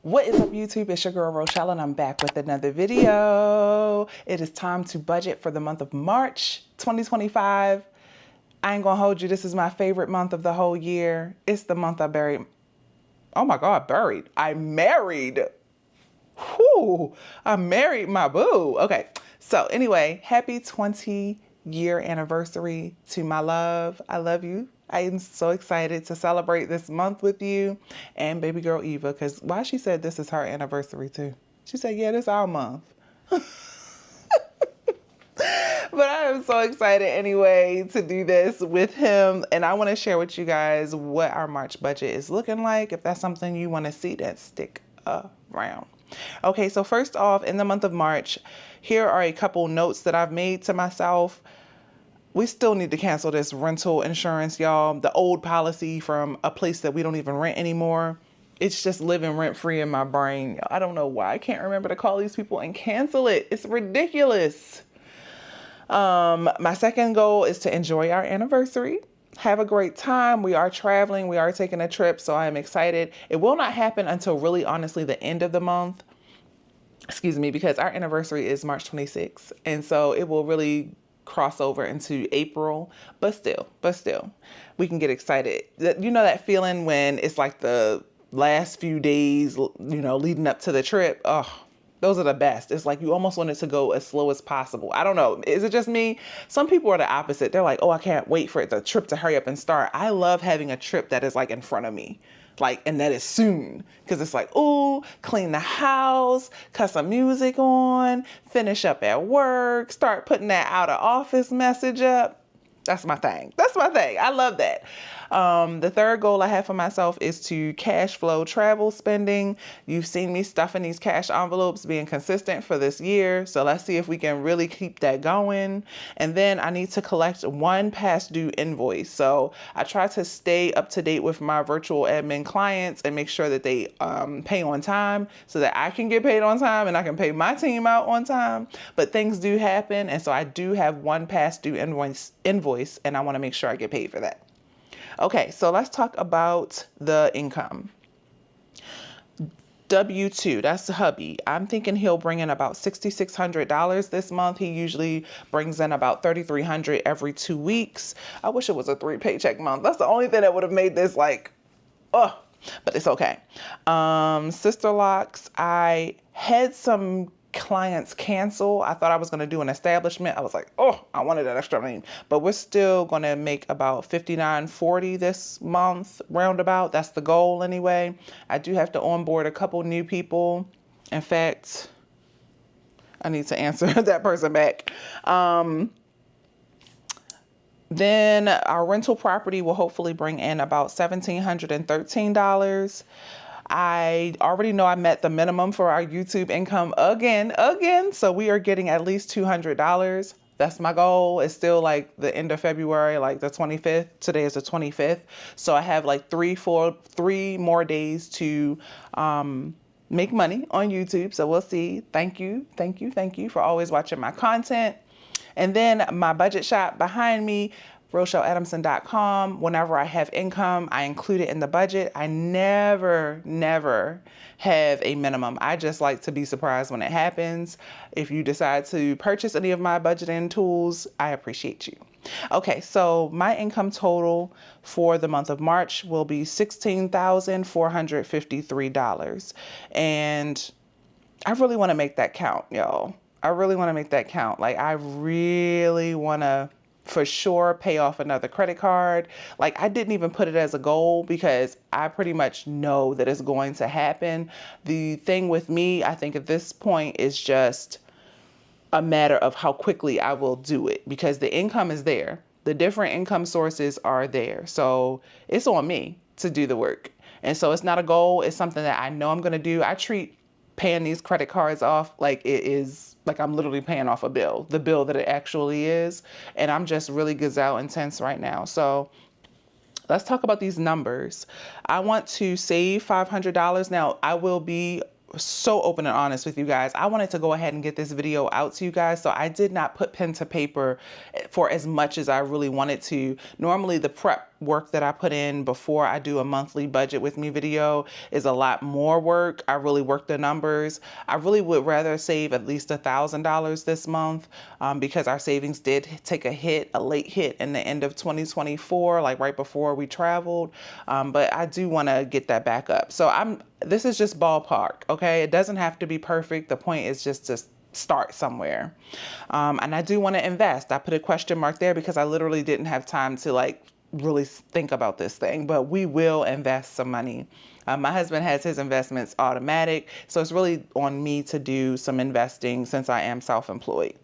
What is up, YouTube? It's your girl Rochelle and I'm back with another video. It is time to budget for the month of March 2025. I ain't gonna hold you, this is my favorite month of the whole year. It's the month I buried. Oh my God, buried. I married. Whew, I married my boo. Okay, so anyway, happy 20-year anniversary to my love. I love you. I am so excited to celebrate this month with you and baby girl Eva, because why she said this is her anniversary too. She said, yeah, this is our month. But I am so excited anyway to do this with him. And I want to share with you guys what our March budget is looking like. If that's something you want to see, then stick around. Okay, so first off, in the month of March, here are a couple notes that I've made to myself. We still need to cancel this rental insurance, y'all. The old policy from a place that we don't even rent anymore. It's just living rent free in my brain. I don't know why I can't remember to call these people and cancel it. It's ridiculous. My second goal is to enjoy our anniversary. Have a great time. We are traveling. We are taking a trip. So I am excited. It will not happen until really honestly the end of the month. Excuse me, because our anniversary is March 26th. And so it will really cross over into April, but still, we can get excited. You know that feeling when it's like the last few days, you know, leading up to the trip? Oh, those are the best. It's like you almost want it to go as slow as possible. I don't know. Is it just me? Some people are the opposite. They're like, oh, I can't wait for the trip to hurry up and start. I love having a trip that is like in front of me. And that is soon, because it's like, ooh, clean the house, cut some music on, finish up at work, start putting that out of office message up. That's my thing. I love that. The third goal I have for myself is to cash flow travel spending. You've seen me stuffing these cash envelopes, being consistent for this year. So let's see if we can really keep that going. And then I need to collect one past due invoice. So I try to stay up to date with my virtual admin clients and make sure that they pay on time so that I can get paid on time and I can pay my team out on time. But things do happen. And so I do have one past due invoice and I want to make sure I get paid for that. Okay, so let's talk about the income. W-2, that's the hubby. I'm thinking he'll bring in about $6,600 this month. He usually brings in about $3,300 every 2 weeks. I wish it was a 3 paycheck month. That's the only thing that would have made this like, oh, but it's okay. Sister locks, I had some clients cancel. I thought I was going to do an establishment. I was like, oh, I wanted an extra name, but we're still going to make about $59.40 this month roundabout. That's the goal anyway. I do have to onboard a couple new people. In fact, I need to answer that person back. Then our rental property will hopefully bring in about $1,713. I already know I met the minimum for our YouTube income again. So we are getting at least $200. That's my goal. It's still like the end of February, like the 25th. Today is the 25th. So I have like three more days to make money on YouTube. So we'll see. Thank you for always watching my content. And then my budget shop behind me, RochelleAdamson.com. Whenever I have income, I include it in the budget. I never have a minimum. I just like to be surprised when it happens. If you decide to purchase any of my budgeting tools, I appreciate you. Okay, so my income total for the month of March will be $16,453. And I really want to make that count, y'all. I really want to make that count. Like, I really want to for sure pay off another credit card. Like, I didn't even put it as a goal because I pretty much know that it's going to happen. The thing with me, I think at this point, is just a matter of how quickly I will do it, because the income is there. The different income sources are there. So it's on me to do the work. And so it's not a goal. It's something that I know I'm going to do. I treat paying these credit cards off like it is, like I'm literally paying off a bill, the bill that it actually is. And I'm just really gazelle intense right now. So let's talk about these numbers. I want to save $500. Now, I will be so open and honest with you guys. I wanted to go ahead and get this video out to you guys, so I did not put pen to paper for as much as I really wanted to. Normally the prep work that I put in before I do a monthly budget with me video is a lot more work. I really work the numbers. I really would rather save at least $1,000 this month because our savings did take a late hit in the end of 2024, like right before we traveled. But I do want to get that back up. So this is just ballpark, okay? It doesn't have to be perfect. The point is just to start somewhere. And I do want to invest. I put a question mark there because I literally didn't have time to like really think about this thing, but we will invest some money. My husband has his investments automatic, so it's really on me to do some investing since I am self-employed.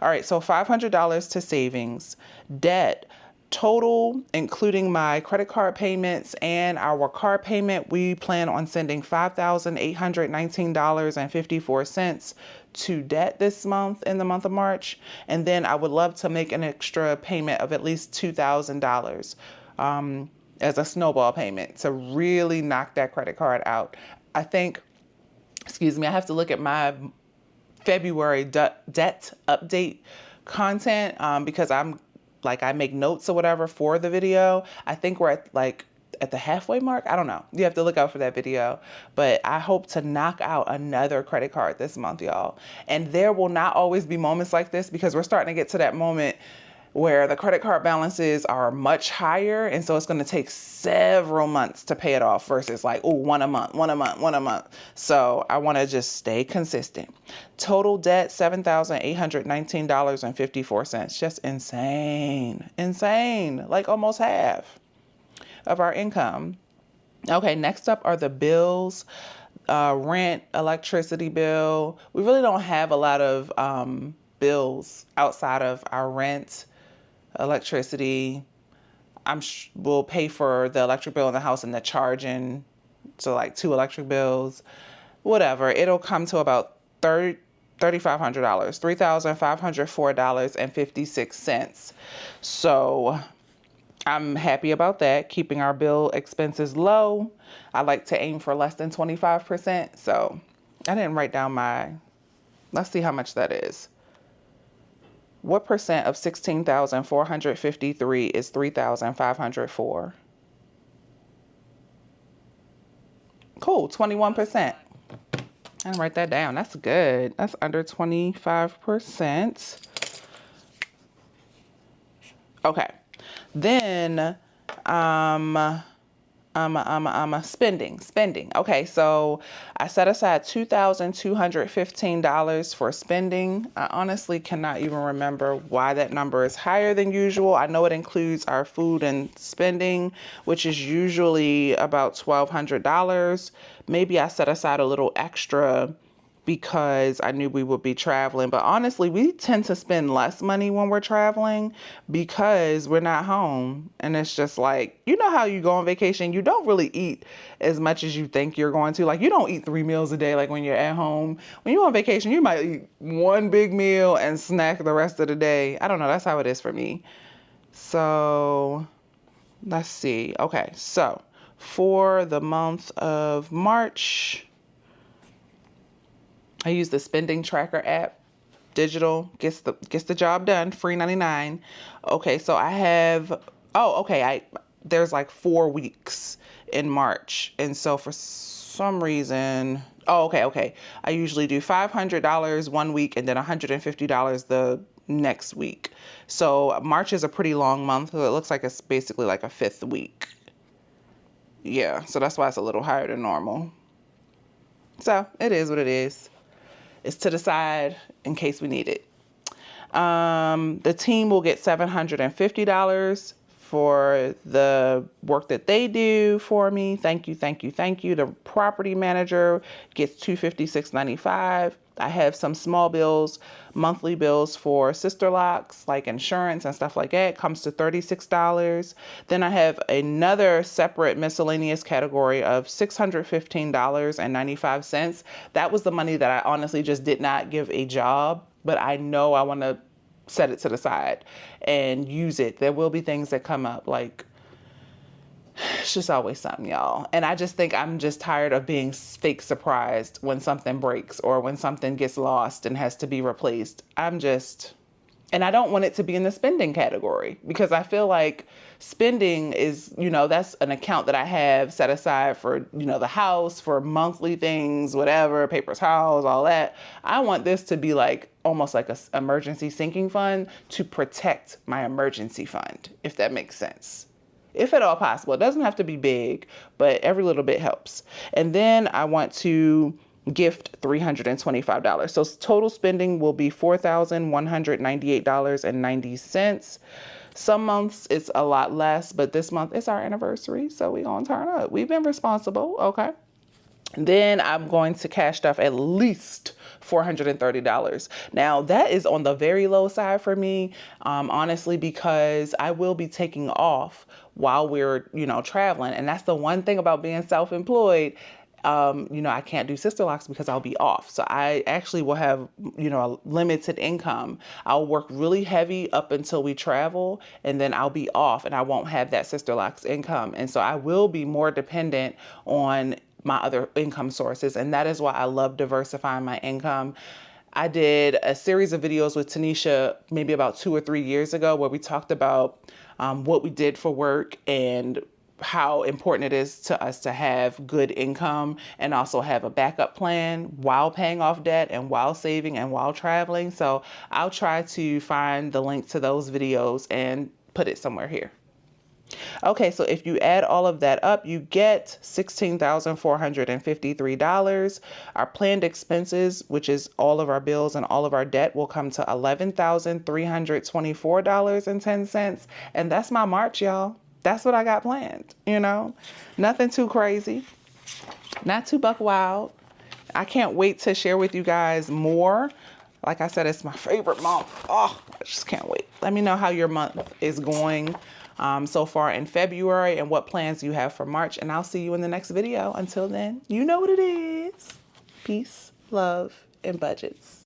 All right, so $500 to savings. Debt. Total, including my credit card payments and our car payment, we plan on sending $5,819.54 to debt this month in the month of March. And then I would love to make an extra payment of at least $2,000 as a snowball payment to really knock that credit card out. I think, I have to look at my February debt update content because I make notes or whatever for the video. I think we're at the halfway mark. I don't know. You have to look out for that video. But I hope to knock out another credit card this month, y'all. And there will not always be moments like this because we're starting to get to that moment where the credit card balances are much higher. And so it's going to take several months to pay it off versus like, one a month. So I want to just stay consistent. Total debt, $7,819.54. Just insane. Like almost half of our income. Okay, next up are the bills. Rent, electricity bill. We really don't have a lot of bills outside of our rent, electricity. We'll pay for the electric bill in the house and the charging. So like 2 electric bills, whatever. It'll come to about $3,500, $3,504.56. So I'm happy about that, keeping our bill expenses low. I like to aim for less than 25%. So I didn't write down let's see how much that is. What percent of 16,453 is 3,504? Cool, 21%. I didn't write that down. That's good. That's under 25%. Okay. Then, spending. Okay, so I set aside $2,215 for spending. I honestly cannot even remember why that number is higher than usual. I know it includes our food and spending, which is usually about $1,200. Maybe I set aside a little extra because I knew we would be traveling. But honestly, we tend to spend less money when we're traveling because we're not home. And it's just like, you know how you go on vacation, you don't really eat as much as you think you're going to. Like, you don't eat 3 meals a day like when you're at home. When you're on vacation, you might eat 1 big meal and snack the rest of the day. I don't know. That's how it is for me. So let's see. Okay, so for the month of March, I use the spending tracker app. Digital gets the job done. Free 99. Okay, so I have, there's like 4 weeks in March. And so for some reason, I usually do $500 one week and then $150 the next week. So March is a pretty long month. So it looks like it's basically like a 5th week. Yeah, so that's why it's a little higher than normal. So it is what it is. It's to the side in case we need it. The team will get $750 for the work that they do for me. Thank you. The property manager gets $256.95. I have some small bills, monthly bills for sister locks, like insurance and stuff like that. It comes to $36. Then I have another separate miscellaneous category of $615.95. That was the money that I honestly just did not give a job, but I know I want to set it to the side and use it. There will be things that come up, like it's just always something, y'all. And I just think I'm just tired of being fake surprised when something breaks or when something gets lost and has to be replaced. I'm And I don't want it to be in the spending category because I feel like spending is, that's an account that I have set aside for, the house, for monthly things, whatever, paper towels, all that. I want this to be like almost like a emergency sinking fund to protect my emergency fund, if that makes sense. If at all possible. It doesn't have to be big, but every little bit helps. And then I want to gift $325. So total spending will be $4,198.90. Some months it's a lot less, but this month it's our anniversary, so we're gonna turn up. We've been responsible, okay? Then I'm going to cash stuff at least $430. Now that is on the very low side for me, honestly, because I will be taking off while we're, traveling. And that's the one thing about being self-employed. I can't do sister locks because I'll be off. So I actually will have, a limited income. I'll work really heavy up until we travel, and then I'll be off and I won't have that sister locks income. And so I will be more dependent on my other income sources. And that is why I love diversifying my income. I did a series of videos with Tanisha maybe about 2 or 3 years ago where we talked about what we did for work and how important it is to us to have good income and also have a backup plan while paying off debt and while saving and while traveling. So I'll try to find the link to those videos and put it somewhere here. Okay, so if you add all of that up, you get $16,453. Our planned expenses, which is all of our bills and all of our debt, will come to $11,324.10. And that's my March, y'all. That's what I got planned, Nothing too crazy, not too buck wild. I can't wait to share with you guys more. Like I said, it's my favorite month. Oh, I just can't wait. Let me know how your month is going so far in February and what plans you have for March. And I'll see you in the next video. Until then, you know what it is. Peace, love, and budgets.